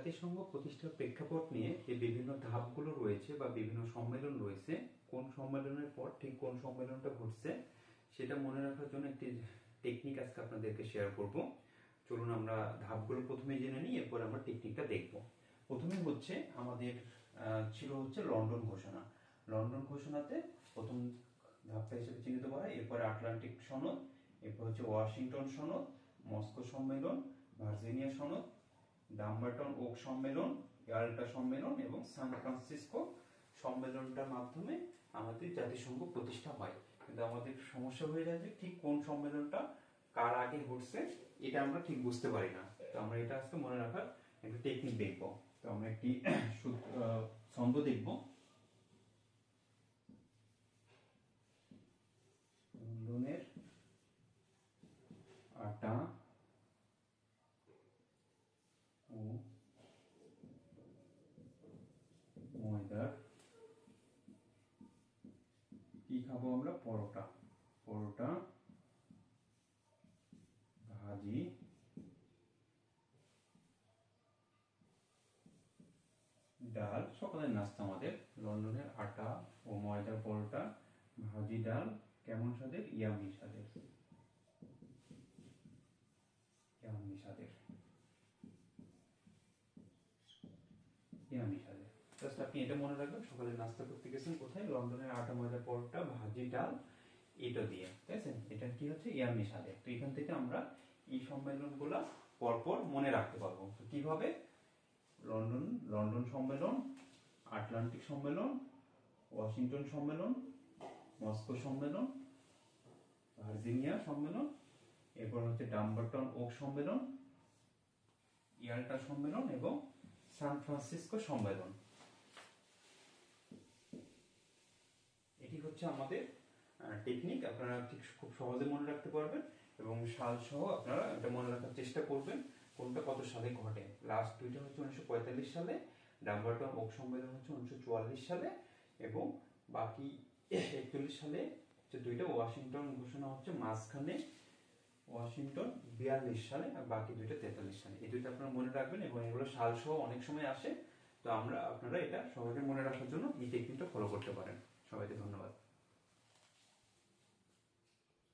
জাতিসংঘ প্রতিষ্ঠার প্রেক্ষাপট নিয়ে যে বিভিন্ন ধাপগুলো রয়েছে বা বিভিন্ন সম্মেলন রয়েছে, কোন সম্মেলনের পর ঠিক কোন সম্মেলনটা ঘটছে সেটা মনে রাখার জন্য একটি টেকনিক আজকে আপনাদেরকে শেয়ার করব। চলুন আমরা ধাপগুলো প্রথমে জেনে নিই, এরপর আমরা টেকনিকটা দেখব। প্রথমে হচ্ছে আমাদের ছিল লন্ডন ঘোষণা। লন্ডন ঘোষণাতে প্রথম ধাপটা হিসেবে চিহ্নিত করা, এরপরে আটলান্টিক সনদ, এরপর হচ্ছে ওয়াশিংটন সনদ, মস্কো সম্মেলন, ভার্জিনিয়া সনদ, ডাম্বারটন ওক সম্মেলন, ইয়াল্টা সম্মেলন এবং সান ফ্রান্সিসকো সম্মেলনটার মাধ্যমে আমাদের জাতিসংঘ প্রতিষ্ঠা হয়। কিন্তু আমাদের সমস্যা হয়ে যায় যে ঠিক কোন সম্মেলনটা কার আগে ঘটছে এটা আমরা ঠিক বুঝতে পারি না। তো আমরা এটা আজকে মনে রাখার একটা টেকনিক দেখব। তো আমরা একটি ছন্দ দেখব। লন্ডনের আটা ও ময়দার কি খাবো আমরা? পরোটা। পরোটা, ভাজি, ডাল। সকালের নাস্তা আমাদের লন্ডনের আটা ও ময়দার পরোটা, ভাজি, ডাল। কেমন স্বাদের? ইয়ামি স্বাদের। ইয়ামি স্বাদের। ইয়ামি স্বাদের। জাস্ট আপনি এটা মনে রাখবেন, সকালে নাস্তা করতে গেছেন কোথায়? লন্ডনের আটা ময়দা পরোটা, ভাজি, ডাল, এটা দিয়ে। ঠিক আছে? এটা কি হচ্ছে? ইয়ামি স্বাদের। তো এখান থেকে আমরা এই সম্মেলনগুলা পরপর মনে রাখতে পারবো। কিভাবে? লন্ডন সম্মেলন, আটলান্টিক সম্মেলন, ওয়াশিংটন সম্মেলন, মস্কো সম্মেলন, ভার্জিনিয়া সম্মেলন, এরপর হচ্ছে ডাম্বারটন ওক সম্মেলন, ইয়াল্টা সম্মেলন এবং সান ফ্রান্সিসকো সম্মেলন। এটি হচ্ছে আমাদের টেকনিক। আপনারা ঠিক খুব সহজে মনে রাখতে পারবেন এবং সাল সহ আপনারা এটা মনে রাখার চেষ্টা করবেন কোনটা কত সালে ঘটে। লাস্ট দুইটা হচ্ছে 1945 সালে, ডাম্বারটন ওক সম্মেলন হচ্ছে 1944 সালে এবং বাকি 41 সালে যে দুইটা ওয়াশিংটন ঘোষণা হচ্ছে মাঝখানে, ওয়াশিংটন 42 সালে, আর বাকি দুইটা 43 সালে। এই দুইটা আপনারা মনে রাখবেন এবং এগুলো সাল সহ অনেক সময় আসে। তো আপনারা এটা সহজে মনে রাখার জন্য এই টেকনিকটা ফলো করতে পারেন। সবাইকে ধন্যবাদ।